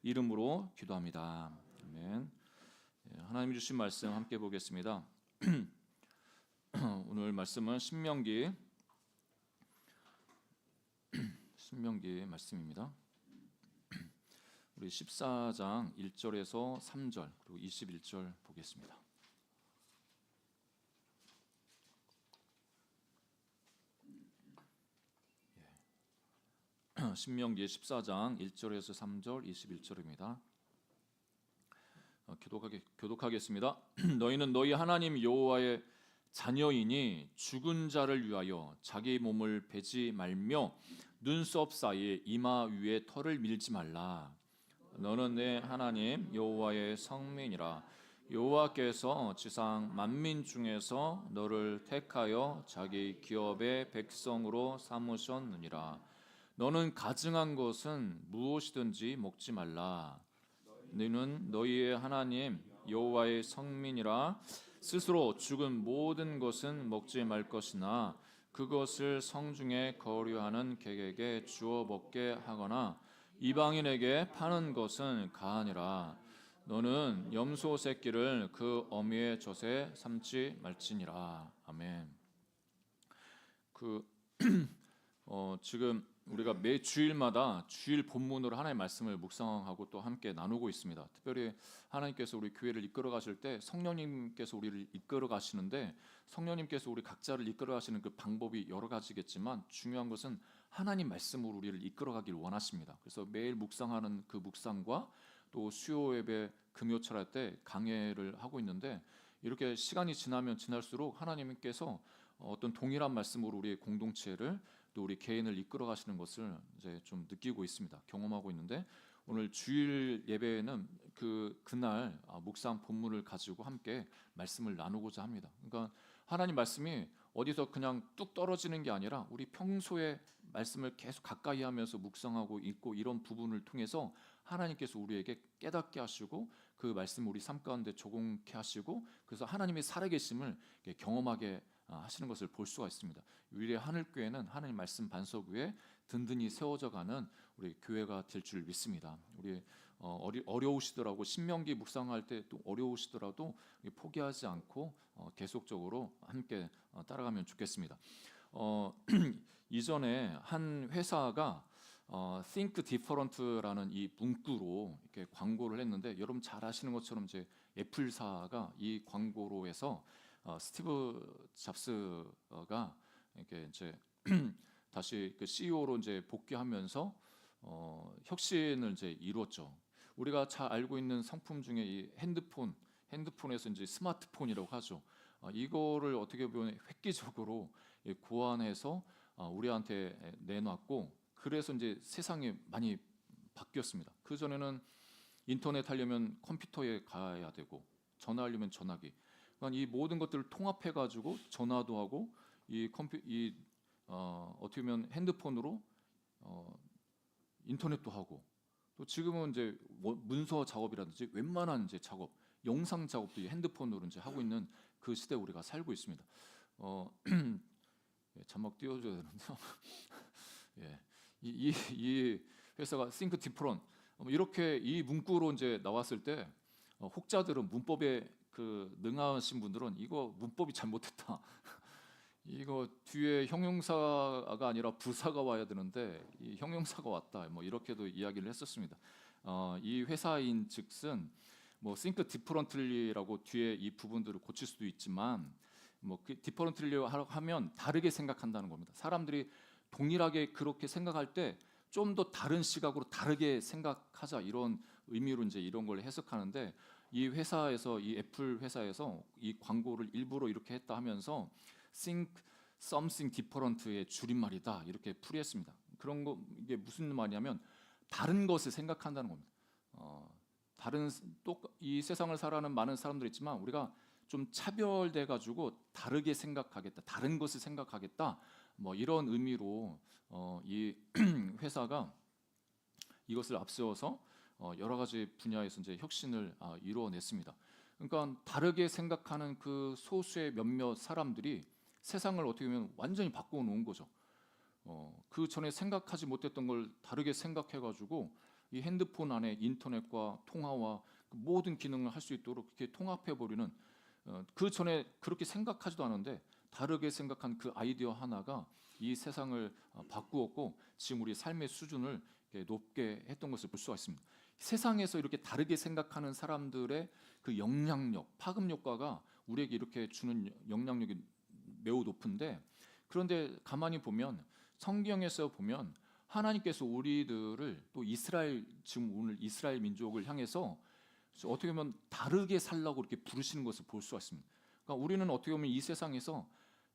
이름으로 기도합니다. 아멘. 하나님 주신 말씀 함께 보겠습니다. 오늘 말씀은 신명기 말씀입니다. 우리 14장 1절에서 3절 그리고 21절 보겠습니다. 신명기 14장 1절에서 3절 21절입니다. 교독하겠습니다. 너희는 너희 하나님 여호와의 자녀이니 죽은 자를 위하여 자기 몸을 베지 말며 눈썹 사이에 이마 위에 털을 밀지 말라. 너는 내 하나님 여호와의 성민이라. 여호와께서 지상 만민 중에서 너를 택하여 자기 기업의 백성으로 삼으셨느니라. 너는 가증한 것은 무엇이든지 먹지 말라. 너는 너희의 하나님 여호와의 성민이라. 스스로 죽은 모든 것은 먹지 말 것이나 그것을 성중에 거류하는 객에게 주어 먹게 하거나 이방인에게 파는 것은 가하니라. 너는 염소 새끼를 그 어미의 젖에 삼지 말지니라. 아멘. 지금 우리가 매 주일마다 주일 본문으로 하나님의 말씀을 묵상하고 또 함께 나누고 있습니다. 특별히 하나님께서 우리 교회를 이끌어 가실 때 성령님께서 우리를 이끌어 가시는데, 성령님께서 우리 각자를 이끌어 가시는 그 방법이 여러 가지겠지만 중요한 것은 하나님 말씀으로 우리를 이끌어 가길 원하십니다. 그래서 매일 묵상하는 그 묵상과 또 수요 예배 금요철 할 때 강해를 하고 있는데, 이렇게 시간이 지나면 지날수록 하나님께서 어떤 동일한 말씀으로 우리의 공동체를 또 우리 개인을 이끌어 가시는 것을 이제 좀 느끼고 있습니다. 경험하고 있는데, 오늘 주일 예배에는 그날 묵상 본문을 가지고 함께 말씀을 나누고자 합니다. 그러니까 하나님 말씀이 어디서 그냥 뚝 떨어지는 게 아니라 우리 평소에 말씀을 계속 가까이 하면서 묵상하고 읽고 이런 부분을 통해서 하나님께서 우리에게 깨닫게 하시고 그 말씀을 우리 삶 가운데 적용케 하시고, 그래서 하나님의 살아계심을 경험하게 하시는 것을 볼 수가 있습니다. 위례 하늘교회는 하나님 말씀 반석 위에 든든히 세워져가는 우리 교회가 될 줄 믿습니다. 우리 어려우시더라도 신명기 묵상할 때 또 어려우시더라도 포기하지 않고 계속적으로 함께 따라가면 좋겠습니다. 이전에 한 회사가 Think Different라는 이 문구로 이렇게 광고를 했는데, 여러분 잘 아시는 것처럼 이제 애플사가 이 광고로 해서 스티브 잡스가 이렇게 이제 다시 그 CEO로 이제 복귀하면서 혁신을 이제 이루었죠. 우리가 잘 알고 있는 상품 중에 이 핸드폰에서 이제 스마트폰이라고 하죠. 이거를 어떻게 보면 획기적으로 고안해서 우리한테 내놨고, 그래서 이제 세상이 많이 바뀌었습니다. 그 전에는 인터넷 하려면 컴퓨터에 가야 되고, 전화하려면 전화기. 그러니까 이 모든 것들을 통합해 가지고 전화도 하고 어떻게 보면 핸드폰으로 인터넷도 하고, 또 지금은 이제 문서 작업이라든지 웬만한 이제 작업, 영상 작업도 핸드폰으로 이제 하고 있는 그 시대에 우리가 살고 있습니다. 자막 띄워줘야 되는데요. 예, 이 회사가 Think Different 이렇게 이 문구로 이제 나왔을 때 혹자들은 문법에 능하신 분들은 이거 문법이 잘못됐다. 이거 뒤에 형용사가 아니라 부사가 와야 되는데 이 형용사가 왔다. 뭐 이렇게도 이야기를 했었습니다. 이 회사인 즉슨 뭐 think differently라고 뒤에 이 부분들을 고칠 수도 있지만, 뭐 differently 하면 다르게 생각한다는 겁니다. 사람들이 동일하게 그렇게 생각할 때 좀 더 다른 시각으로 다르게 생각하자, 이런 의미로 이제 이런 걸 해석하는데, 이 회사에서, 이 애플 회사에서 이 광고를 일부러 이렇게 했다 하면서 think something different의 줄임말이다 이렇게 풀이했습니다. 그런 거, 이게 무슨 말이냐면 다른 것을 생각한다는 겁니다. 이 세상을 살아가는 많은 사람들이 있지만 우리가 좀 차별돼 가지고 다르게 생각하겠다, 다른 것을 생각하겠다, 뭐 이런 의미로 이 회사가 이것을 앞세워서 여러 가지 분야에서 이제 혁신을 이루어냈습니다. 그러니까 다르게 생각하는 그 소수의 몇몇 사람들이 세상을 어떻게 보면 완전히 바꾸어 놓은 거죠. 그 전에 생각하지 못했던 걸 다르게 생각해가지고 이 핸드폰 안에 인터넷과 통화와 그 모든 기능을 할 수 있도록 이렇게 통합해 버리는 그 전에 그렇게 생각하지도 않은데 다르게 생각한 그 아이디어 하나가 이 세상을 바꾸었고 지금 우리 삶의 수준을 이렇게 높게 했던 것을 볼 수가 있습니다. 세상에서 이렇게 다르게 생각하는 사람들의 그 영향력, 파급 효과가 우리에게 이렇게 주는 영향력이 매우 높은데, 그런데 가만히 보면 성경에서 보면 하나님께서 우리들을 또 이스라엘, 지금 오늘 이스라엘 민족을 향해서 어떻게 보면 다르게 살라고 이렇게 부르시는 것을 볼 수가 있습니다. 그러니까 우리는 어떻게 보면 이 세상에서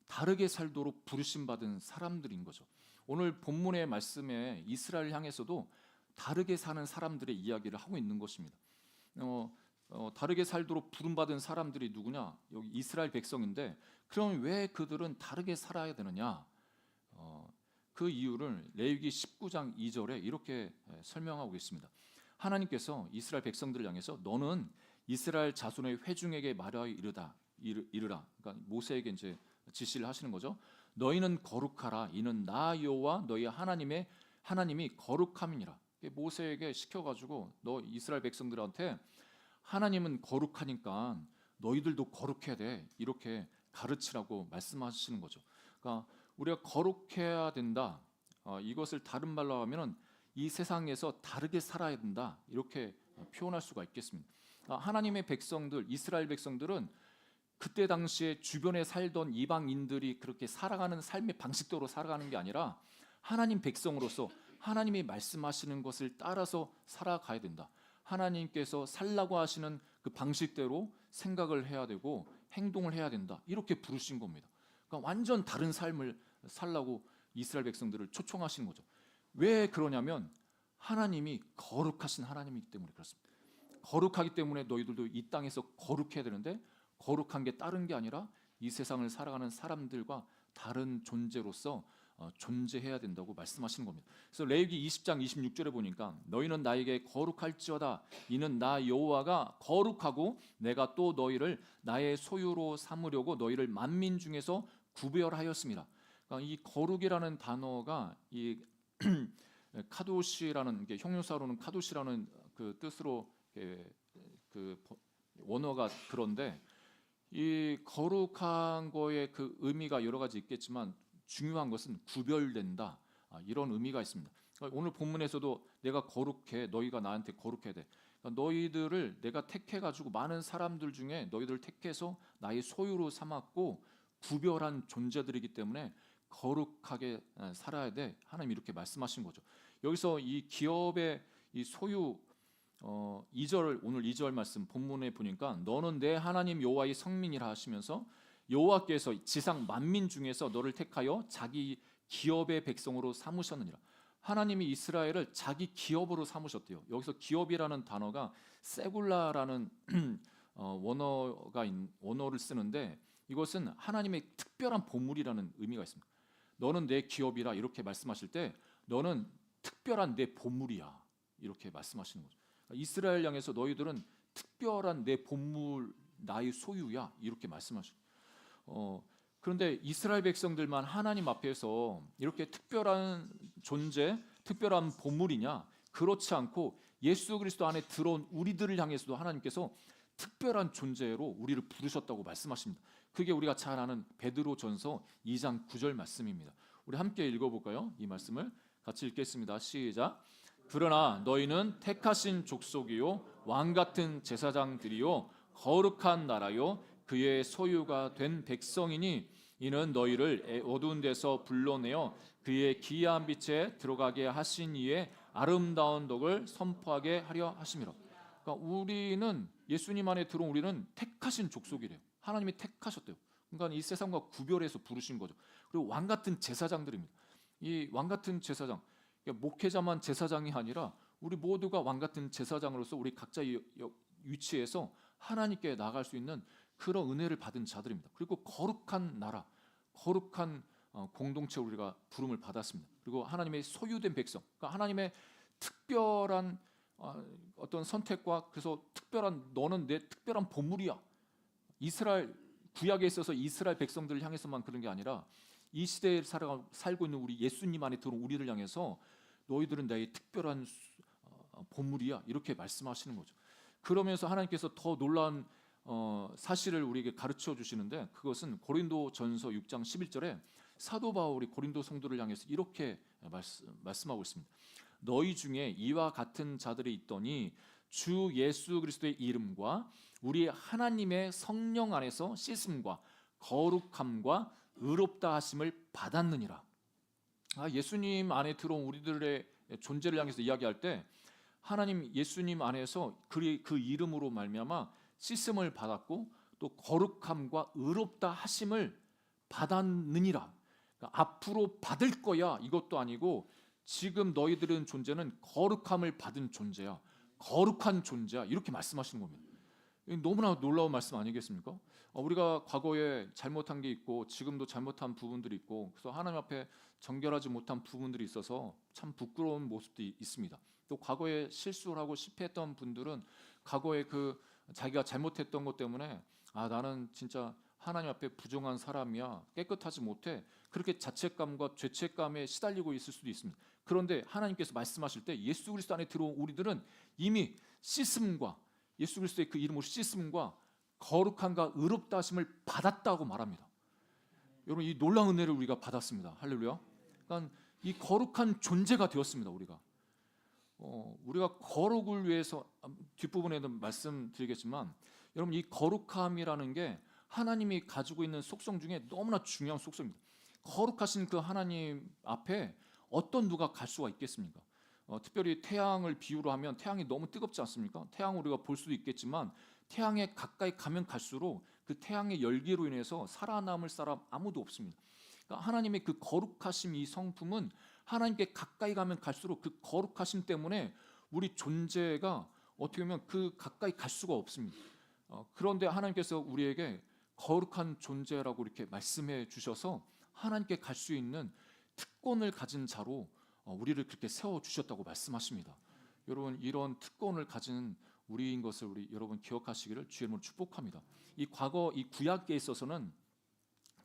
다르게 살도록 부르심 받은 사람들인 거죠. 오늘 본문의 말씀에 이스라엘 향해서도 다르게 사는 사람들의 이야기를 하고 있는 것입니다. 다르게 살도록 부름받은 사람들이 누구냐? 여기 이스라엘 백성인데, 그럼 왜 그들은 다르게 살아야 되느냐? 그 이유를 레위기 19장 2절에 이렇게 설명하고 있습니다. 하나님께서 이스라엘 백성들을 향해서 너는 이스라엘 자손의 회중에게 말하여 이르라. 그러니까 모세에게 이제 지시를 하시는 거죠. 너희는 거룩하라. 이는 나 여호와 너희 하나님이 거룩함이니라. 모세에게 시켜가지고 너 이스라엘 백성들한테 하나님은 거룩하니까 너희들도 거룩해야 돼. 이렇게 가르치라고 말씀하시는 거죠. 그러니까 우리가 거룩해야 된다. 이것을 다른 말로 하면은 이 세상에서 다르게 살아야 된다. 이렇게 표현할 수가 있겠습니다. 하나님의 백성들, 이스라엘 백성들은 그때 당시에 주변에 살던 이방인들이 그렇게 살아가는 삶의 방식대로 살아가는 게 아니라 하나님 백성으로서 하나님이 말씀하시는 것을 따라서 살아가야 된다. 하나님께서 살라고 하시는 그 방식대로 생각을 해야 되고 행동을 해야 된다. 이렇게 부르신 겁니다. 그러니까 완전 다른 삶을 살라고 이스라엘 백성들을 초청하시는 거죠. 왜 그러냐면 하나님이 거룩하신 하나님이기 때문에 그렇습니다. 거룩하기 때문에 너희들도 이 땅에서 거룩해야 되는데, 거룩한 게 다른 게 아니라 이 세상을 살아가는 사람들과 다른 존재로서 존재해야 된다고 말씀하시는 겁니다. 그래서 레위기 20장 26절에 보니까 너희는 나에게 거룩할지어다. 이는 나 여호와가 거룩하고 내가 또 너희를 나의 소유로 삼으려고 너희를 만민 중에서 구별하였습니다. 그러니까 이 거룩이라는 단어가 이 카도시라는 게 형용사로는 카도시라는 그 뜻으로 그 원어가 그런데, 이 거룩한 거의 그 의미가 여러 가지 있겠지만 중요한 것은 구별된다, 이런 의미가 있습니다. 오늘 본문에서도 내가 거룩해, 너희가 나한테 거룩해야 돼. 그러니까 너희들을 내가 택해가지고 많은 사람들 중에 너희들을 택해서 나의 소유로 삼았고 구별한 존재들이기 때문에 거룩하게 살아야 돼. 하나님 이렇게 말씀하신 거죠. 여기서 이 기업의 이 소유 2절, 오늘 2절 말씀 본문에 보니까 너는 내 하나님 여호와의 성민이라 하시면서 여호와께서 지상 만민 중에서 너를 택하여 자기 기업의 백성으로 삼으셨느니라. 하나님이 이스라엘을 자기 기업으로 삼으셨대요. 여기서 기업이라는 단어가 세굴라라는 원어를 쓰는데, 이것은 하나님의 특별한 보물이라는 의미가 있습니다. 너는 내 기업이라 이렇게 말씀하실 때 너는 특별한 내 보물이야 이렇게 말씀하시는 거죠. 이스라엘 향해서 너희들은 특별한 내 보물, 나의 소유야 이렇게 말씀하시고, 그런데 이스라엘 백성들만 하나님 앞에서 이렇게 특별한 존재, 특별한 보물이냐? 그렇지 않고 예수 그리스도 안에 들어온 우리들을 향해서도 하나님께서 특별한 존재로 우리를 부르셨다고 말씀하십니다. 그게 우리가 잘 아는 베드로전서 2장 9절 말씀입니다. 우리 함께 읽어볼까요? 이 말씀을 같이 읽겠습니다. 시작. 그러나 너희는 택하신 족속이요 왕같은 제사장들이요 거룩한 나라요 그의 소유가 된 백성이니 이는 너희를 어두운 데서 불러내어 그의 기이한 빛에 들어가게 하신 이의 아름다운 덕을 선포하게 하려 하심이라. 그러니까 우리는 예수님 안에 들어온 우리는 택하신 족속이래요. 하나님이 택하셨대요. 그러니까 이 세상과 구별해서 부르신 거죠. 그리고 왕같은 제사장들입니다. 이 왕같은 제사장, 그러니까 목회자만 제사장이 아니라 우리 모두가 왕같은 제사장으로서 우리 각자의 위치에서 하나님께 나아갈 수 있는 그런 은혜를 받은 자들입니다. 그리고 거룩한 나라, 거룩한 공동체 우리가 부름을 받았습니다. 그리고 하나님의 소유된 백성, 그러니까 하나님의 특별한 어떤 선택과, 그래서 특별한 너는 내 특별한 보물이야. 이스라엘 구약에 있어서 이스라엘 백성들을 향해서만 그런 게 아니라 이 시대에 살고 있는 우리 예수님 안에 들어온 우리를 향해서 너희들은 나의 특별한 보물이야 이렇게 말씀하시는 거죠. 그러면서 하나님께서 더 놀라운 사실을 우리에게 가르쳐 주시는데 그것은 고린도전서 6장 11절에 사도 바울이 고린도 성도를 향해서 이렇게 말씀하고 있습니다. 너희 중에 이와 같은 자들이 있더니 주 예수 그리스도의 이름과 우리 하나님의 성령 안에서 씻음과 거룩함과 의롭다 하심을 받았느니라. 예수님 안에 들어온 우리들의 존재를 향해서 이야기할 때 하나님 예수님 안에서 그 이름으로 말미암아 씻음을 받았고 또 거룩함과 의롭다 하심을 받았느니라. 그러니까 앞으로 받을 거야 이것도 아니고 지금 너희들은 존재는 거룩함을 받은 존재야. 거룩한 존재야. 이렇게 말씀하시는 겁니다. 너무나 놀라운 말씀 아니겠습니까? 우리가 과거에 잘못한 게 있고 지금도 잘못한 부분들이 있고 그래서 하나님 앞에 정결하지 못한 부분들이 있어서 참 부끄러운 모습도 있습니다. 또 과거에 실수를 하고 실패했던 분들은 과거에 그 자기가 잘못했던 것 때문에 나는 진짜 하나님 앞에 부정한 사람이야 깨끗하지 못해 그렇게 자책감과 죄책감에 시달리고 있을 수도 있습니다. 그런데 하나님께서 말씀하실 때 예수 그리스도 안에 들어온 우리들은 이미 씻음과 예수 그리스도의 그 이름으로 씻음과 거룩함과 의롭다 하심을 받았다고 말합니다. 여러분 이 놀라운 은혜를 우리가 받았습니다. 할렐루야. 그러니까 이 거룩한 존재가 되었습니다. 우리가 거룩을 위해서 뒷부분에는 말씀드리겠지만 여러분 이 거룩함이라는 게 하나님이 가지고 있는 속성 중에 너무나 중요한 속성입니다. 거룩하신 그 하나님 앞에 어떤 누가 갈 수가 있겠습니까? 특별히 태양을 비유로 하면 태양이 너무 뜨겁지 않습니까? 태양을 우리가 볼 수도 있겠지만 태양에 가까이 가면 갈수록 그 태양의 열기로 인해서 살아남을 사람 아무도 없습니다. 그러니까 하나님의 그 거룩하심 이 성품은 하나님께 가까이 가면 갈수록 그 거룩하심 때문에 우리 존재가 어떻게 보면 그 가까이 갈 수가 없습니다. 그런데 하나님께서 우리에게 거룩한 존재라고 이렇게 말씀해 주셔서 하나님께 갈 수 있는 특권을 가진 자로 우리를 그렇게 세워 주셨다고 말씀하십니다. 여러분 이런 특권을 가진 우리인 것을 여러분 기억하시기를 주의 이름으로 축복합니다. 이 과거 이 구약에 있어서는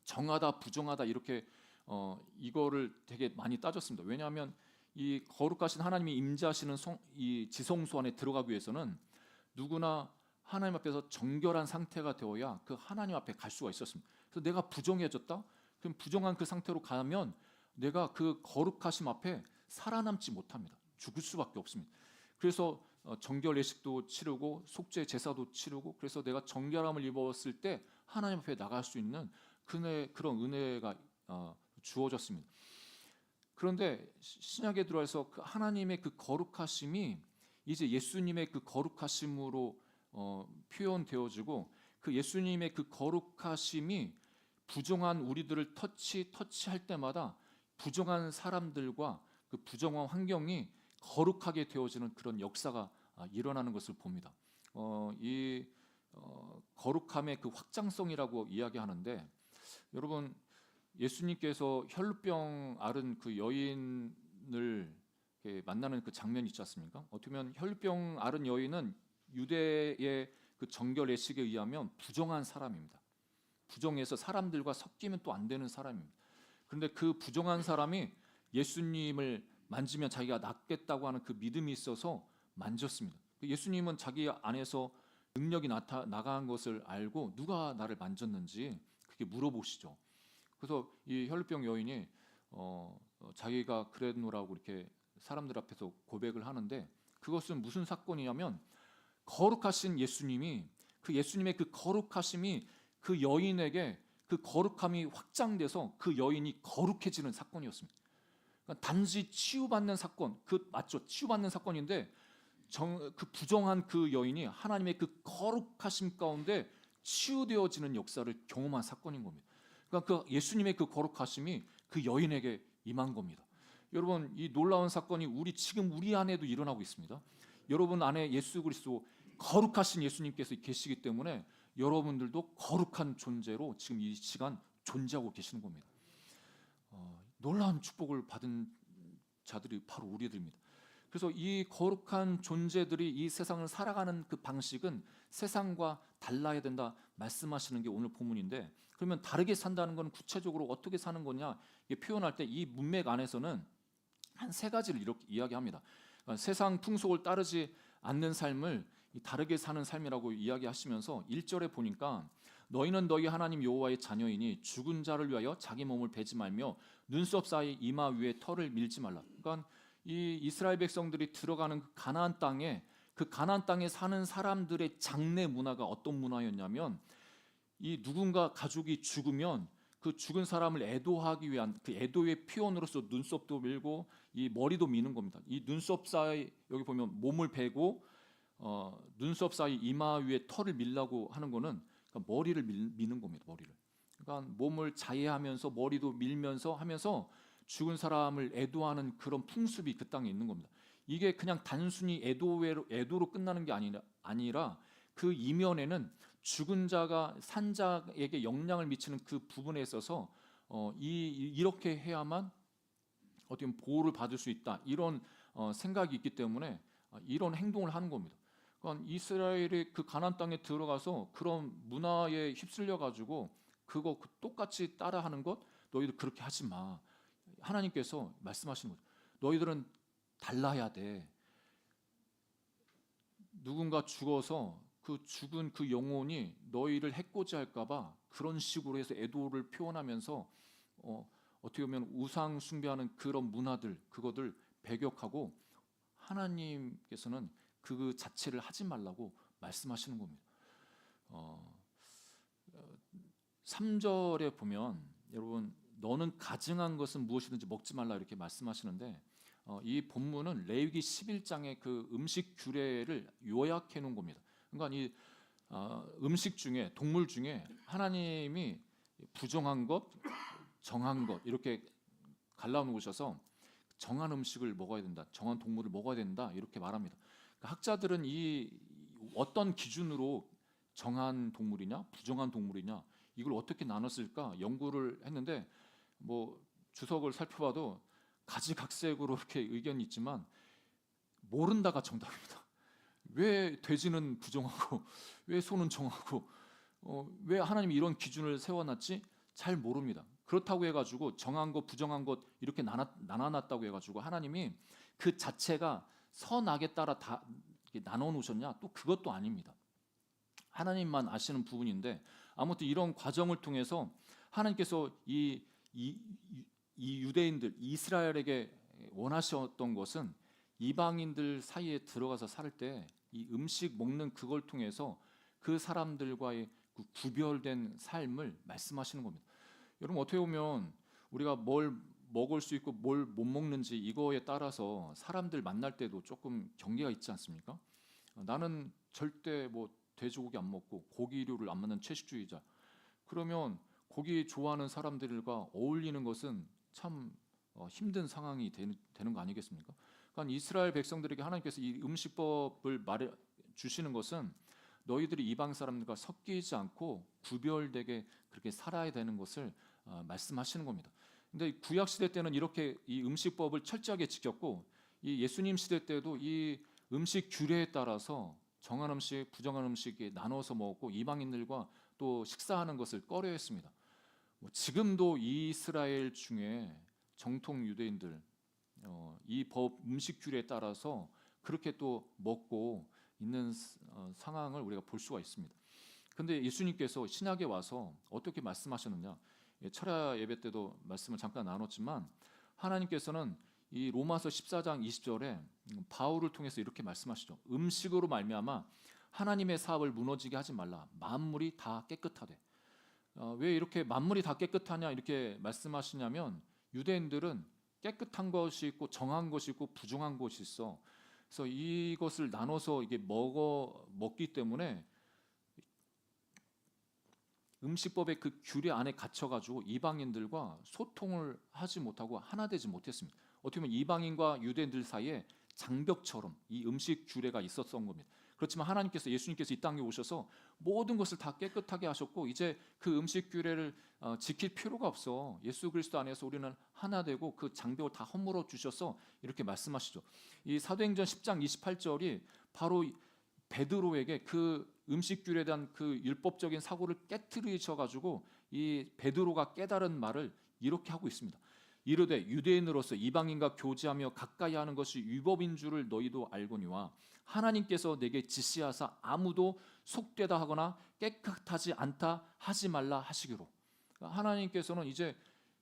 정하다 부정하다 이렇게 이거를 되게 많이 따졌습니다. 왜냐하면 이 거룩하신 하나님이 임재하시는 이 지성소 안에 들어가기 위해서는 누구나 하나님 앞에서 정결한 상태가 되어야 그 하나님 앞에 갈 수가 있었습니다. 그래서 내가 부정해졌다? 그럼 부정한 그 상태로 가면 내가 그 거룩하심 앞에 살아남지 못합니다. 죽을 수밖에 없습니다. 그래서 정결 예식도 치르고 속죄 제사도 치르고 그래서 내가 정결함을 입었을 때 하나님 앞에 나갈 수 있는 그런 은혜가 주어졌습니다. 그런데 신약에 들어와서 그 하나님의 그 거룩하심이 이제 예수님의 그 거룩하심으로 표현되어지고 그 예수님의 그 거룩하심이 부정한 우리들을 터치할 때마다 부정한 사람들과 그 부정한 환경이 거룩하게 되어지는 그런 역사가 일어나는 것을 봅니다. 이 거룩함의 그 확장성이라고 이야기하는데 여러분 예수님께서 혈루병 앓은 그 여인을 만나는 그 장면이 있지 않습니까? 어떻게 보면 혈루병 앓은 여인은 유대의 그 정결 예식에 의하면 부정한 사람입니다. 부정해서 사람들과 섞이면 또 안 되는 사람입니다. 그런데 그 부정한 사람이 예수님을 만지면 자기가 낫겠다고 하는 그 믿음이 있어서 만졌습니다. 예수님은 자기 안에서 능력이 나간 것을 알고 누가 나를 만졌는지 그렇게 물어보시죠. 그래서 이 혈루병 여인이 자기가 그랬노라고 이렇게 사람들 앞에서 고백을 하는데 그것은 무슨 사건이냐면 거룩하신 예수님이 그 예수님의 그 거룩하심이 그 여인에게 그 거룩함이 확장돼서 그 여인이 거룩해지는 사건이었습니다. 그러니까 단지 치유받는 사건, 맞죠? 치유받는 사건인데 그 부정한 그 여인이 하나님의 그 거룩하심 가운데 치유되어지는 역사를 경험한 사건인 겁니다. 그러니까 그 예수님의 그 거룩하심이 그 여인에게 임한 겁니다. 여러분 이 놀라운 사건이 지금 우리 안에도 일어나고 있습니다. 여러분 안에 예수 그리스도 거룩하신 예수님께서 계시기 때문에 여러분들도 거룩한 존재로 지금 이 시간 존재하고 계시는 겁니다. 놀라운 축복을 받은 자들이 바로 우리들입니다. 그래서 이 거룩한 존재들이 이 세상을 살아가는 그 방식은 세상과 달라야 된다 말씀하시는 게 오늘 본문인데 그러면 다르게 산다는 건 구체적으로 어떻게 사는 거냐 표현할 때 이 문맥 안에서는 한 세 가지를 이렇게 이야기합니다. 세상 풍속을 따르지 않는 삶을 다르게 사는 삶이라고 이야기하시면서 1절에 보니까 너희는 너희 하나님 여호와의 자녀이니 죽은 자를 위하여 자기 몸을 베지 말며 눈썹 사이 이마 위에 털을 밀지 말라. 그러니까 이 이스라엘 백성들이 들어가는 그 가나안 땅에 사는 사람들의 장례 문화가 어떤 문화였냐면 이 누군가 가족이 죽으면 그 죽은 사람을 애도하기 위한 그 애도의 표현으로서 눈썹도 밀고 이 머리도 미는 겁니다. 이 눈썹 사이 여기 보면 몸을 베고 눈썹 사이 이마 위에 털을 밀라고 하는 거는 그러니까 머리를 미는 겁니다. 머리를. 그러니까 몸을 자해하면서 머리도 밀면서 하면서 죽은 사람을 애도하는 그런 풍습이 그 땅에 있는 겁니다. 이게 그냥 단순히 애도로 끝나는 게 아니라 그 이면에는 죽은 자가 산 자에게 영향을 미치는 그 부분에 있어서 이렇게 해야만 어떻게 보면 보호를 받을 수 있다 이런 생각이 있기 때문에 이런 행동을 하는 겁니다. 그러니까 이스라엘이 그 가나안 땅에 들어가서 그런 문화에 휩쓸려 가지고 그거 똑같이 따라하는 것 너희들 그렇게 하지 마. 하나님께서 말씀하시는 거죠. 너희들은 달라야 돼. 누군가 죽어서 그 죽은 그 영혼이 너희를 해코지 할까봐 그런 식으로 해서 애도를 표현하면서 어떻게 보면 우상 숭배하는 그런 문화들 그것들 배격하고 하나님께서는 그 자체를 하지 말라고 말씀하시는 겁니다. 3절에 보면 여러분 너는 가증한 것은 무엇이든지 먹지 말라 이렇게 말씀하시는데 이 본문은 레위기 11장의 그 음식 규례를 요약해 놓은 겁니다. 그러니까 이 음식 중에 동물 중에 하나님이 부정한 것, 정한 것 이렇게 갈라놓으셔서 정한 음식을 먹어야 된다, 정한 동물을 먹어야 된다 이렇게 말합니다. 그러니까 학자들은 이 어떤 기준으로 정한 동물이냐, 부정한 동물이냐 이걸 어떻게 나눴을까 연구를 했는데 뭐 주석을 살펴봐도 가지각색으로 이렇게 의견이 있지만 모른다가 정답입니다. 왜 돼지는 부정하고 왜 소는 정하고 왜 하나님이 이런 기준을 세워놨지? 잘 모릅니다. 그렇다고 해가지고 정한 것 부정한 것 이렇게 나눠놨다고 해가지고 하나님이 그 자체가 선악에 따라 다 나눠 놓으셨냐? 또 그것도 아닙니다. 하나님만 아시는 부분인데 아무튼 이런 과정을 통해서 하나님께서 이 유대인들 이스라엘에게 원하셨던 것은 이방인들 사이에 들어가서 살 때 이 음식 먹는 그걸 통해서 그 사람들과의 그 구별된 삶을 말씀하시는 겁니다. 여러분 어떻게 보면 우리가 뭘 먹을 수 있고 뭘 못 먹는지 이거에 따라서 사람들 만날 때도 조금 경계가 있지 않습니까? 나는 절대 뭐 돼지고기 안 먹고 고기류를 안 먹는 채식주의자. 그러면 고기 좋아하는 사람들과 어울리는 것은 참 힘든 상황이 되는 거 아니겠습니까? 그러니까 이스라엘 백성들에게 하나님께서 이 음식법을 말해 주시는 것은 너희들이 이방 사람들과 섞이지 않고 구별되게 그렇게 살아야 되는 것을 말씀하시는 겁니다. 근데 구약 시대 때는 이렇게 이 음식법을 철저하게 지켰고 이 예수님 시대 때도 이 음식 규례에 따라서 정한 음식, 부정한 음식이 나눠서 먹고 이방인들과 또 식사하는 것을 꺼려했습니다. 지금도 이스라엘 중에 정통 유대인들 이 법 음식 규례에 따라서 그렇게 또 먹고 있는 상황을 우리가 볼 수가 있습니다. 그런데 예수님께서 신약에 와서 어떻게 말씀하셨느냐? 철야 예배 때도 말씀을 잠깐 나눴지만 하나님께서는 이 로마서 14장 20절에 바울을 통해서 이렇게 말씀하시죠. 음식으로 말미암아 하나님의 사업을 무너지게 하지 말라. 만물이 다 깨끗하되. 왜 이렇게 만물이 다 깨끗하냐 이렇게 말씀하시냐면 유대인들은 깨끗한 것이 있고 정한 것이 있고 부정한 것이 있어. 그래서 이것을 나눠서 이게 먹기 때문에 음식법의 그 규례 안에 갇혀가지고 이방인들과 소통을 하지 못하고 하나 되지 못했습니다. 어떻게 보면 이방인과 유대인들 사이에 장벽처럼 이 음식 규례가 있었던 겁니다. 그렇지만 하나님께서 예수님께서 이 땅에 오셔서 모든 것을 다 깨끗하게 하셨고 이제 그 음식 규례를 지킬 필요가 없어. 예수 그리스도 안에서 우리는 하나 되고 그 장벽을 다 허물어 주셔서 이렇게 말씀하시죠. 이 사도행전 10장 28절이 바로 베드로에게 그 음식 규례에 대한 그 율법적인 사고를 깨트리셔 가지고 이 베드로가 깨달은 말을 이렇게 하고 있습니다. 이르되 유대인으로서 이방인과 교제하며 가까이 하는 것이 율법인 줄을 너희도 알거니와 하나님께서 내게 지시하사 아무도 속되다 하거나 깨끗하지 않다 하지 말라 하시기로. 그러니까 하나님께서는 이제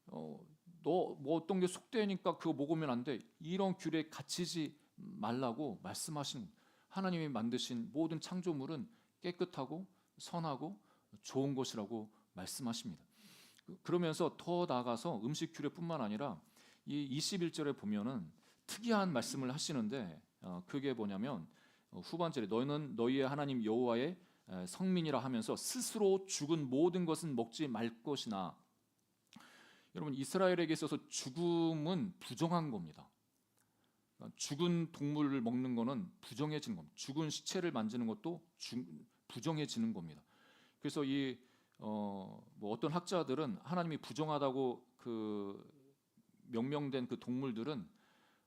너 뭐 어떤 게 속되니까 그거 먹으면 안 돼, 이런 규례에 갇히지 말라고 말씀하시는 거예요. 하나님이 만드신 모든 창조물은 깨끗하고 선하고 좋은 것이라고 말씀하십니다. 그러면서 더 나아가서 음식 규례뿐만 아니라 이 21절에 보면은 특이한 말씀을 하시는데 그게 뭐냐면 후반절에 너희는 너희의 하나님 여호와의 성민이라 하면서 스스로 죽은 모든 것은 먹지 말 것이나. 여러분, 이스라엘에게 있어서 죽음은 부정한 겁니다. 죽은 동물을 먹는 것은 부정해지는 겁니다. 죽은 시체를 만지는 것도 부정해지는 겁니다. 그래서 뭐 어떤 학자들은 하나님이 부정하다고 그 명명된 그 동물들은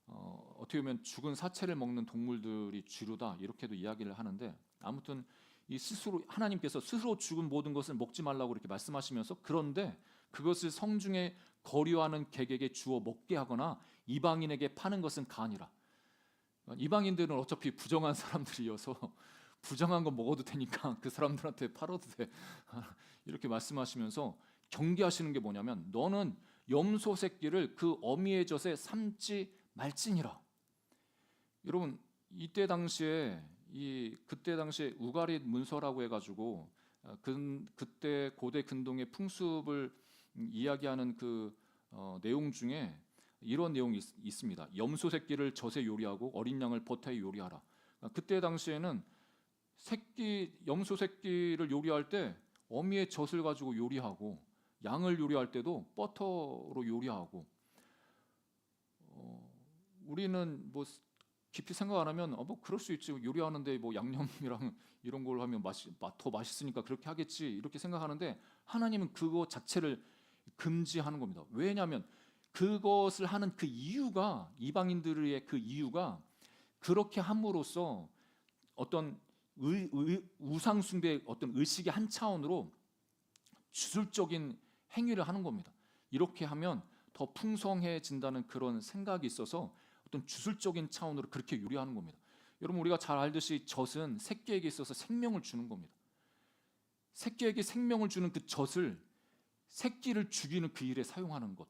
어떻게 보면 죽은 사체를 먹는 동물들이 쥐루다, 이렇게도 이야기를 하는데, 아무튼 이 스스로 하나님께서 스스로 죽은 모든 것을 먹지 말라고 이렇게 말씀하시면서, 그런데 그것을 성중에 거류하는 객에게 주어 먹게 하거나 이방인에게 파는 것은 가하니라. 이방인들은 어차피 부정한 사람들이어서 부정한 거 먹어도 되니까 그 사람들한테 팔아도 돼 이렇게 말씀하시면서 경계하시는 게 뭐냐면, 너는 염소 새끼를 그 어미의 젖에 삶지 말지니라. 여러분, 그때 당시에 우가릿 문서라고 해가지고 그때 고대 근동의 풍습을 이야기하는 그 내용 중에 이런 내용이 있습니다. 염소 새끼를 젖에 요리하고 어린 양을 버터에 요리하라. 그때 당시에는 염소 새끼를 요리할 때 어미의 젖을 가지고 요리하고, 양을 요리할 때도 버터로 요리하고, 우리는 뭐 깊이 생각 안 하면 뭐 그럴 수 있지, 요리하는데 뭐 양념이랑 이런 걸 하면 더 맛있으니까 그렇게 하겠지, 이렇게 생각하는데, 하나님은 그거 자체를 금지하는 겁니다. 왜냐하면 그것을 하는 그 이유가, 이방인들의 그 이유가, 그렇게 함으로써 어떤 우상 숭배의 어떤 의식의 한 차원으로 주술적인 행위를 하는 겁니다. 이렇게 하면 더 풍성해진다는 그런 생각이 있어서 어떤 주술적인 차원으로 그렇게 요리하는 겁니다. 여러분, 우리가 잘 알듯이 젖은 새끼에게 있어서 생명을 주는 겁니다. 새끼에게 생명을 주는 그 젖을 새끼를 죽이는 그 일에 사용하는 것,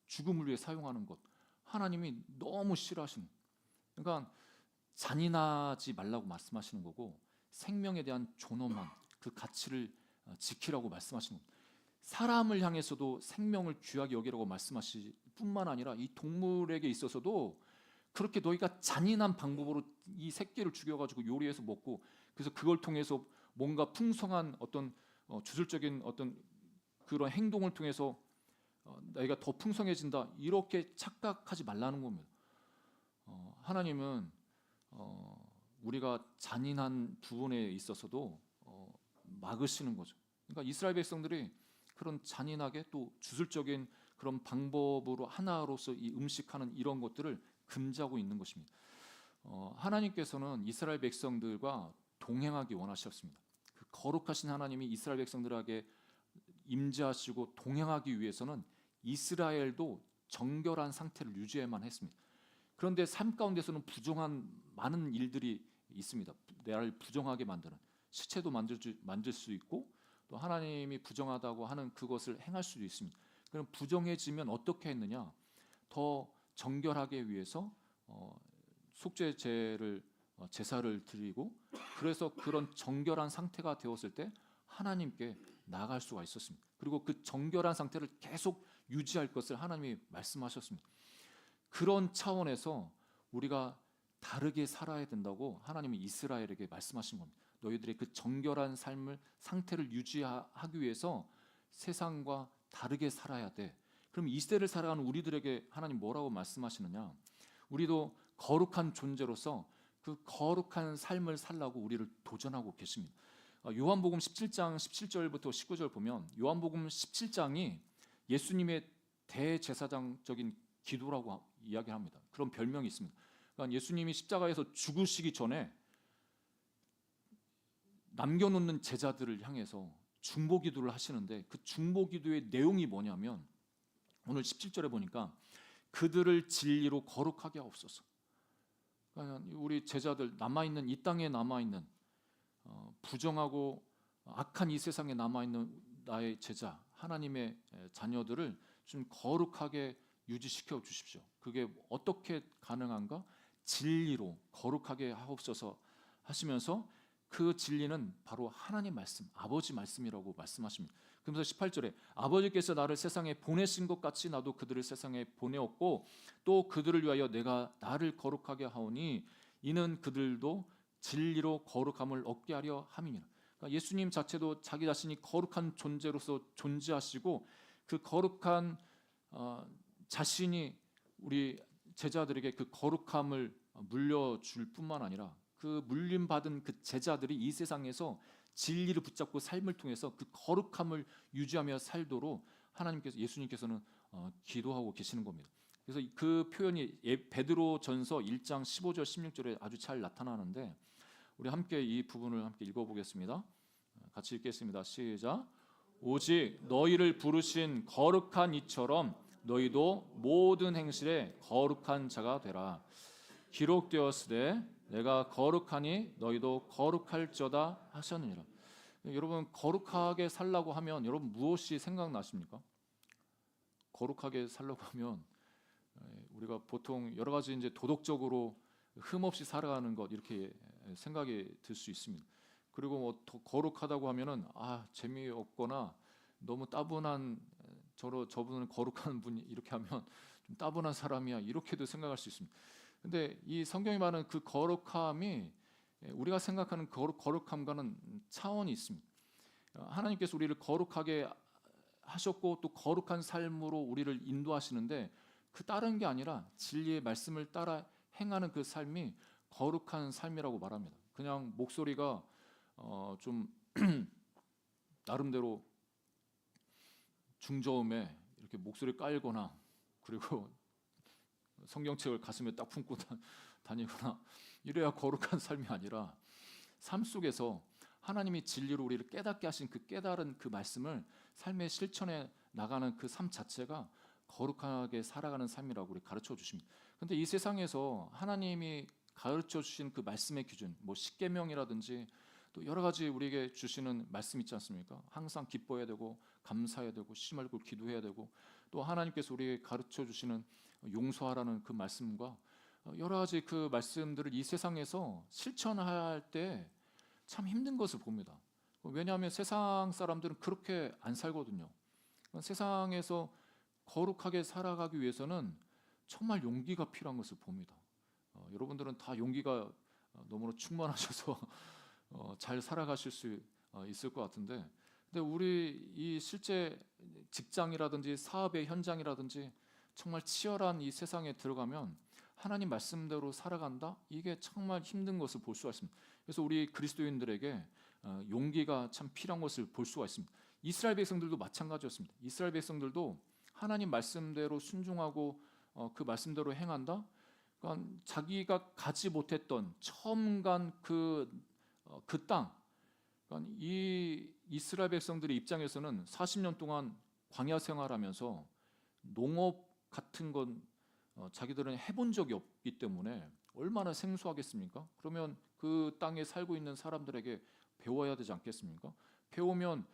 죽음을 위해 사용하는 것, 하나님이 너무 싫어하시는. 그러니까 잔인하지 말라고 말씀하시는 거고, 생명에 대한 존엄한 그 가치를 지키라고 말씀하시는 겁니다. 사람을 향해서도 생명을 귀하게 여기라고 말씀하실 뿐만 아니라 이 동물에게 있어서도 그렇게 너희가 잔인한 방법으로 이 새끼를 죽여가지고 요리해서 먹고, 그래서 그걸 통해서 뭔가 풍성한 어떤 주술적인 어떤 그런 행동을 통해서 너희가 더 풍성해진다, 이렇게 착각하지 말라는 겁니다. 하나님은 우리가 잔인한 부분에 있어서도 막으시는 거죠. 그러니까 이스라엘 백성들이 그런 잔인하게 또 주술적인 그런 방법으로 하나로서 이 음식하는 이런 것들을 금지하고 있는 것입니다. 하나님께서는 이스라엘 백성들과 동행하기 원하셨습니다. 그 거룩하신 하나님이 이스라엘 백성들에게 임재하시고 동행하기 위해서는 이스라엘도 정결한 상태를 유지해야만 했습니다. 그런데 삶 가운데서는 부정한 많은 일들이 있습니다. 나를 부정하게 만드는, 시체도 만질 수 있고, 또 하나님이 부정하다고 하는 그것을 행할 수도 있습니다. 그럼 부정해지면 어떻게 했느냐? 더 정결하게 위해서 속죄제를 제사를 드리고, 그래서 그런 정결한 상태가 되었을 때 하나님께 나아갈 수가 있었습니다. 그리고 그 정결한 상태를 계속 유지할 것을 하나님이 말씀하셨습니다. 그런 차원에서 우리가 다르게 살아야 된다고 하나님이 이스라엘에게 말씀하신 겁니다. 너희들의 그 정결한 삶을 상태를 유지하기 위해서 세상과 다르게 살아야 돼. 그럼 이 시대를 살아가는 우리들에게 하나님 뭐라고 말씀하시느냐? 우리도 거룩한 존재로서 그 거룩한 삶을 살라고 우리를 도전하고 계십니다. 요한복음 17장 17절부터 19절 보면, 요한복음 17장이 예수님의 대제사장적인 기도라고 이야기합니다. 그런 별명이 있습니다. 그러니까 예수님이 십자가에서 죽으시기 전에 남겨놓는 제자들을 향해서 중보기도를 하시는데, 그 중보기도의 내용이 뭐냐면, 오늘 17절에 보니까 그들을 진리로 거룩하게 하옵소서. 그러니까 우리 제자들 남아있는 이 땅에 남아있는 부정하고 악한 이 세상에 남아있는 나의 제자 하나님의 자녀들을 좀 거룩하게 유지시켜 주십시오. 그게 어떻게 가능한가? 진리로 거룩하게 하옵소서 하시면서 그 진리는 바로 하나님 말씀, 아버지 말씀이라고 말씀하십니다. 그러면서 18절에 아버지께서 나를 세상에 보내신 것 같이 나도 그들을 세상에 보내었고 또 그들을 위하여 내가 나를 거룩하게 하오니 이는 그들도 진리로 거룩함을 얻게 하려 함이니라. 그러니까 예수님 자체도 자기 자신이 거룩한 존재로서 존재하시고 그 거룩한 자신이 우리 제자들에게 그 거룩함을 물려줄 뿐만 아니라 그 물림받은 그 제자들이 이 세상에서 진리를 붙잡고 삶을 통해서 그 거룩함을 유지하며 살도록 하나님께서 예수님께서는 기도하고 계시는 겁니다. 그래서 그 표현이 베드로전서 1장 15절 16절에 아주 잘 나타나는데 우리 함께 이 부분을 함께 읽어보겠습니다. 같이 읽겠습니다. 시작. 오직 너희를 부르신 거룩한 이처럼 너희도 모든 행실에 거룩한 자가 되라. 기록되었으되 내가 거룩하니 너희도 거룩할저다 하셨느니라. 여러분 거룩하게 살라고 하면 여러분 무엇이 생각나십니까? 거룩하게 살라고 하면 우리가 보통 여러 가지 이제 도덕적으로 흠없이 살아가는 것 이렇게 생각이 들 수 있습니다. 그리고 뭐 더 거룩하다고 하면은 재미없거나 너무 따분한 저분은 거룩한 분이 이렇게 하면 좀 따분한 사람이야 이렇게도 생각할 수 있습니다. 근데 이 성경이 말하는 그 거룩함이 우리가 생각하는 거룩함과는 차원이 있습니다. 하나님께서 우리를 거룩하게 하셨고 또 거룩한 삶으로 우리를 인도하시는데 그 다른 게 아니라 진리의 말씀을 따라 행하는 그 삶이 거룩한 삶이라고 말합니다. 그냥 목소리가 좀 나름대로 중저음에 이렇게 목소리 깔거나 그리고 성경책을 가슴에 딱 품고 다니거나 이래야 거룩한 삶이 아니라 삶 속에서 하나님이 진리로 우리를 깨닫게 하신 그 깨달은 그 말씀을 삶에 실천해 나가는 그 삶 자체가 거룩하게 살아가는 삶이라고 우리 가르쳐 주십니다. 그런데 이 세상에서 하나님이 가르쳐 주신 그 말씀의 기준, 뭐 십계명이라든지 또 여러 가지 우리에게 주시는 말씀 있지 않습니까? 항상 기뻐해야 되고 감사해야 되고 쉬지 말고 기도해야 되고 또 하나님께서 우리에게 가르쳐 주시는 용서하라는 그 말씀과 여러 가지 그 말씀들을 이 세상에서 실천할 때 참 힘든 것을 봅니다. 왜냐하면 세상 사람들은 그렇게 안 살거든요. 세상에서 거룩하게 살아가기 위해서는 정말 용기가 필요한 것을 봅니다. 여러분들은 다 용기가 너무나 충만하셔서 잘 살아가실 수 있을 것 같은데, 근데 우리 이 실제 직장이라든지 사업의 현장이라든지 정말 치열한 이 세상에 들어가면 하나님 말씀대로 살아간다? 이게 정말 힘든 것을 볼 수가 있습니다. 그래서 우리 그리스도인들에게 용기가 참 필요한 것을 볼 수가 있습니다. 이스라엘 백성들도 마찬가지였습니다. 이스라엘 백성들도 하나님 말씀대로 순종하고 그 말씀대로 행한다? 그러니까 자기가 가지 못했던 처음 간 그 땅, 그러니까 이 이스라엘 백성들의 입장에서는 40년 동안 광야 생활하면서 농업 같은 건 자기들은 해본 적이 없기 때문에 얼마나 생소하겠습니까? 그러면 그 땅에 살고 있는 사람들에게 배워야 되지 않겠습니까? 배우면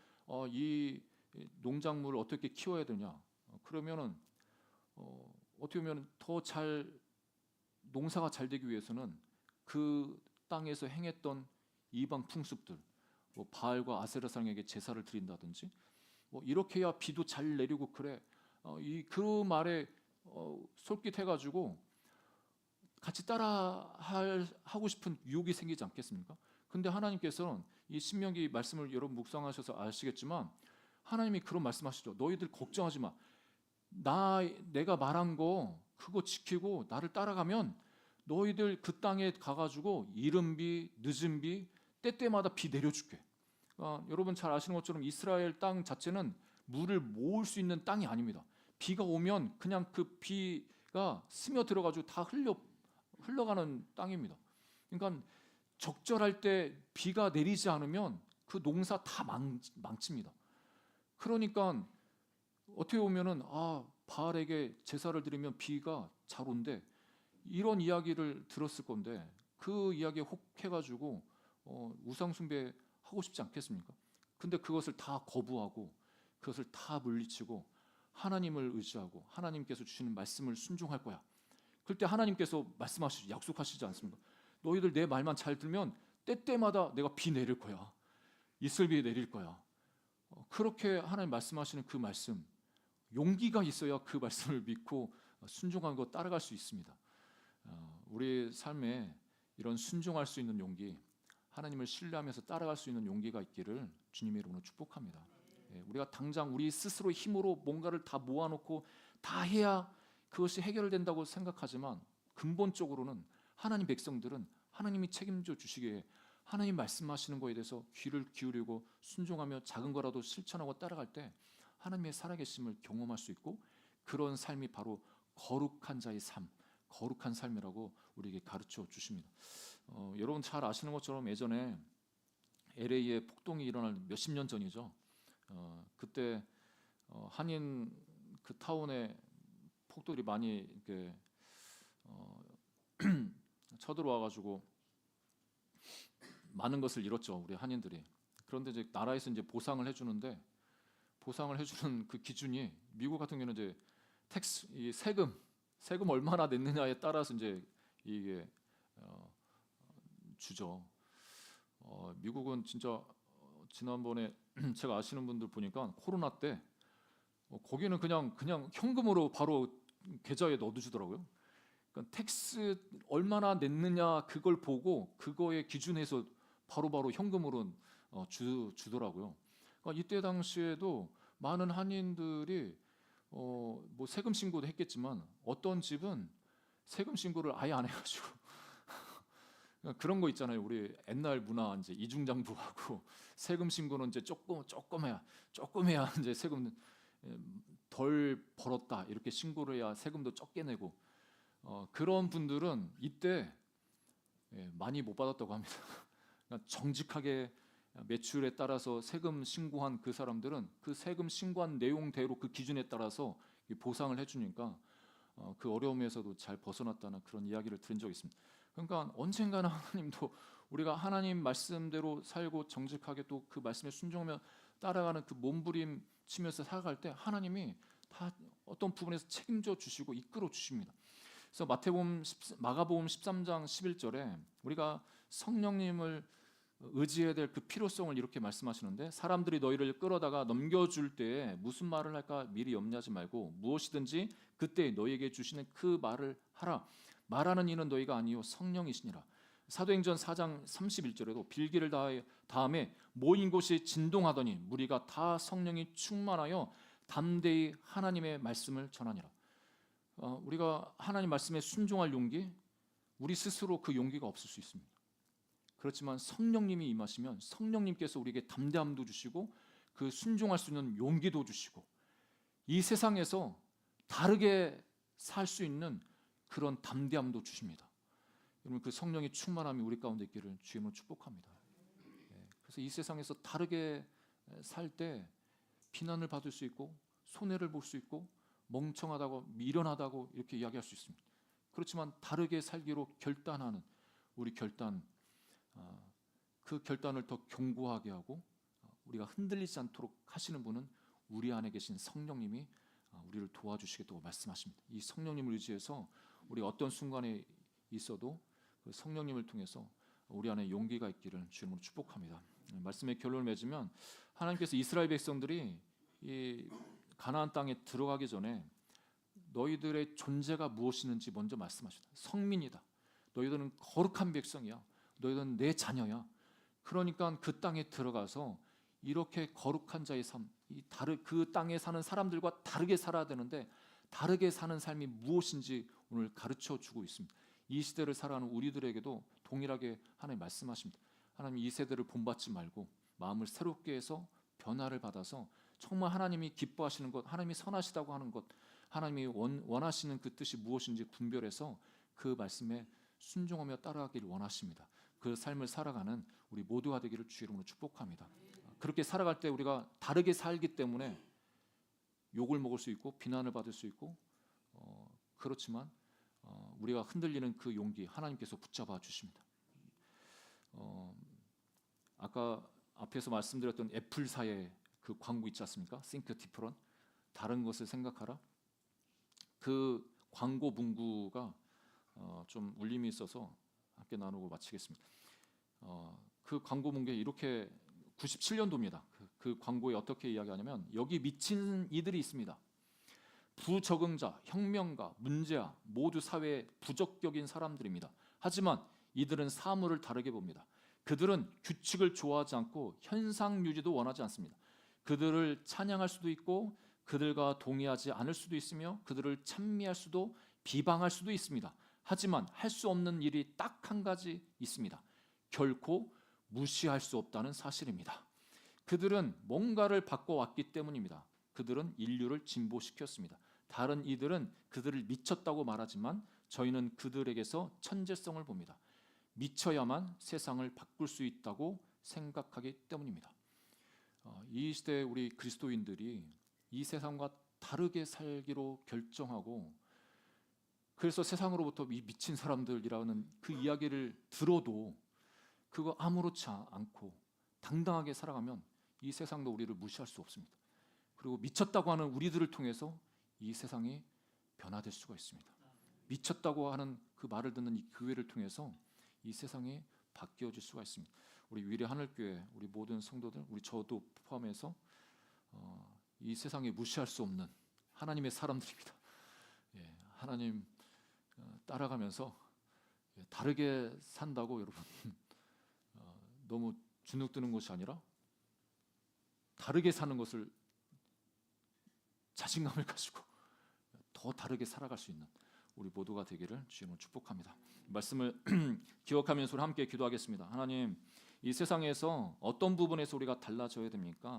이 농작물을 어떻게 키워야 되냐? 그러면은 어떻게 보면 더 잘 농사가 잘 되기 위해서는 그 땅에서 행했던 이방 풍습들, 뭐 바알과 아세라상에게 제사를 드린다든지, 뭐 이렇게 해야 비도 잘 내리고 그래. 그 말에 솔깃해가지고 같이 하고 싶은 유혹이 생기지 않겠습니까? 근데 하나님께서는 이 신명기 말씀을 여러분 묵상하셔서 아시겠지만 하나님이 그런 말씀하시죠. 너희들 걱정하지 마. 내가 말한 거 그거 지키고 나를 따라가면 너희들 그 땅에 가가지고 이른 비, 늦은 비, 때때마다 비 내려줄게. 여러분 잘 아시는 것처럼 이스라엘 땅 자체는 물을 모을 수 있는 땅이 아닙니다. 비가 오면 그냥 그 비가 스며 들어가지고 다 흘러가는 땅입니다. 그러니까 적절할 때 비가 내리지 않으면 그 농사 다 망칩니다. 그러니까 어떻게 보면은 바알에게 제사를 드리면 비가 잘 온대. 이런 이야기를 들었을 건데 그 이야기에 혹해가지고 우상 숭배하고 싶지 않겠습니까? 근데 그것을 다 거부하고 그것을 다 물리치고 하나님을 의지하고 하나님께서 주시는 말씀을 순종할 거야. 그때 하나님께서 말씀하시죠. 약속하시지 않습니까? 너희들 내 말만 잘 들면 때때마다 내가 비 내릴 거야. 이슬비 내릴 거야. 그렇게 하나님 말씀하시는 그 말씀, 용기가 있어야 그 말씀을 믿고 순종한 거 따라갈 수 있습니다. 우리 삶에 이런 순종할 수 있는 용기, 하나님을 신뢰하면서 따라갈 수 있는 용기가 있기를 주님의 이름으로 축복합니다. 우리가 당장 우리 스스로 힘으로 뭔가를 다 모아놓고 다 해야 그것이 해결된다고 생각하지만 근본적으로는 하나님 백성들은 하나님이 책임져 주시기에 하나님 말씀하시는 거에 대해서 귀를 기울이고 순종하며 작은 거라도 실천하고 따라갈 때 하나님의 살아계심을 경험할 수 있고 그런 삶이 바로 거룩한 자의 삶, 거룩한 삶이라고 우리에게 가르쳐 주십니다. 여러분 잘 아시는 것처럼 예전에 LA에 폭동이 일어날 몇십 년 전이죠. 그때 한인 그 타운에 폭도들이 많이 이렇게 쳐들어와가지고 많은 것을 잃었죠, 우리 한인들이. 그런데 이제 나라에서 이제 보상을 해주는데 보상을 해주는 그 기준이 미국 같은 경우는 이제 텍스, 이 세금 얼마나 냈느냐에 따라서 이제 이게 주죠. 미국은 진짜 지난번에 제가 아시는 분들 보니까 코로나 때 거기는 그냥 현금으로 바로 계좌에 넣어주더라고요. 그러니까 텍스 얼마나 냈느냐 그걸 보고 그거에 기준해서 바로바로 현금으로 주더라고요. 그러니까 이때 당시에도 많은 한인들이 뭐 세금 신고도 했겠지만 어떤 집은 세금 신고를 아예 안 해가지고 그런 거 있잖아요. 우리 옛날 문화 이제 이중장부하고 세금 신고는 이제 조금 해야 이제 세금 덜 벌었다 이렇게 신고를 해야 세금도 적게 내고 그런 분들은 이때 많이 못 받았다고 합니다. 그러니까 정직하게 매출에 따라서 세금 신고한 그 사람들은 그 세금 신고한 내용대로 그 기준에 따라서 보상을 해주니까 그 어려움에서도 잘 벗어났다는 그런 이야기를 들은 적이 있습니다. 그러니까 언젠가는 하나님도 우리가 하나님 말씀대로 살고 정직하게 또 그 말씀에 순종하며 따라가는 그 몸부림치면서 살아갈 때 하나님이 다 어떤 부분에서 책임져 주시고 이끌어 주십니다. 그래서 마가복음 13장 11절에 우리가 성령님을 의지해야 될 그 필요성을 이렇게 말씀하시는데 사람들이 너희를 끌어다가 넘겨줄 때에 무슨 말을 할까 미리 염려하지 말고 무엇이든지 그때 너희에게 주시는 그 말을 하라. 말하는 이는 너희가 아니요 성령이시니라. 사도행전 4장 31절에도 빌기를 다음에 모인 곳이 진동하더니 무리가 다 성령이 충만하여 담대히 하나님의 말씀을 전하니라. 우리가 하나님 말씀에 순종할 용기, 우리 스스로 그 용기가 없을 수 있습니다. 그렇지만 성령님이 임하시면 성령님께서 우리에게 담대함도 주시고 그 순종할 수 있는 용기도 주시고 이 세상에서 다르게 살 수 있는 그런 담대함도 주십니다. 여러분 그 성령의 충만함이 우리 가운데 있기를 주님으로 축복합니다. 그래서 이 세상에서 다르게 살 때 비난을 받을 수 있고 손해를 볼 수 있고 멍청하다고 미련하다고 이렇게 이야기할 수 있습니다. 그렇지만 다르게 살기로 결단하는 우리 결단, 그 결단을 더 견고하게 하고 우리가 흔들리지 않도록 하시는 분은 우리 안에 계신 성령님이 우리를 도와주시겠다고 말씀하십니다. 이 성령님을 의지해서 우리 어떤 순간에 있어도 그 성령님을 통해서 우리 안에 용기가 있기를 주님으로 축복합니다. 말씀의 결론을 맺으면 하나님께서 이스라엘 백성들이 이 가나안 땅에 들어가기 전에 너희들의 존재가 무엇이는지 먼저 말씀하셨다. 성민이다. 너희들은 거룩한 백성이야. 너희들은 내 자녀야. 그러니까 그 땅에 들어가서 이렇게 거룩한 자의 삶, 그 땅에 사는 사람들과 다르게 살아야 되는데 다르게 사는 삶이 무엇인지 오늘 가르쳐 주고 있습니다. 이 시대를 살아가는 우리들에게도 동일하게 하나님 말씀하십니다. 하나님 이 세대를 본받지 말고 마음을 새롭게 해서 변화를 받아서 정말 하나님이 기뻐하시는 것, 하나님이 선하시다고 하는 것, 하나님이 원하시는 그 뜻이 무엇인지 분별해서 그 말씀에 순종하며 따라가기를 원하십니다. 그 삶을 살아가는 우리 모두가 되기를 주의 이름으로 축복합니다. 그렇게 살아갈 때 우리가 다르게 살기 때문에 욕을 먹을 수 있고 비난을 받을 수 있고 그렇지만 우리가 흔들리는 그 용기 하나님께서 붙잡아 주십니다. 아까 앞에서 말씀드렸던 애플사의 그 광고 있지 않습니까? Think different. 다른 것을 생각하라. 그 광고 문구가 좀 울림이 있어서 함께 나누고 마치겠습니다. 그 광고 문구에 이렇게 97년도입니다. 그 광고에 어떻게 이야기하냐면 여기 미친 이들이 있습니다. 부적응자, 혁명가, 문제아 모두 사회의 부적격인 사람들입니다. 하지만 이들은 사물을 다르게 봅니다. 그들은 규칙을 좋아하지 않고 현상 유지도 원하지 않습니다. 그들을 찬양할 수도 있고 그들과 동의하지 않을 수도 있으며 그들을 찬미할 수도 비방할 수도 있습니다. 하지만 할 수 없는 일이 딱 한 가지 있습니다. 결코 무시할 수 없다는 사실입니다. 그들은 뭔가를 바꿔왔기 때문입니다. 그들은 인류를 진보시켰습니다. 다른 이들은 그들을 미쳤다고 말하지만 저희는 그들에게서 천재성을 봅니다. 미쳐야만 세상을 바꿀 수 있다고 생각하기 때문입니다. 이 시대에 우리 그리스도인들이 이 세상과 다르게 살기로 결정하고 그래서 세상으로부터 이 미친 사람들이라는 그 이야기를 들어도 그거 아무렇지 않고 당당하게 살아가면 이 세상도 우리를 무시할 수 없습니다. 그리고 미쳤다고 하는 우리들을 통해서 이 세상이 변화될 수가 있습니다. 미쳤다고 하는 그 말을 듣는 이 교회를 통해서 이 세상이 바뀌어질 수가 있습니다. 우리 위례 하늘교회 우리 모든 성도들 우리 저도 포함해서 이 세상에 무시할 수 없는 하나님의 사람들입니다. 하나님 따라가면서 다르게 산다고 여러분 너무 주눅드는 것이 아니라 다르게 사는 것을 자신감을 가지고 더 다르게 살아갈 수 있는 우리 모두가 되기를 주님으로 축복합니다. 말씀을 기억하면서 함께 기도하겠습니다. 하나님, 이 세상에서 어떤 부분에서 우리가 달라져야 됩니까?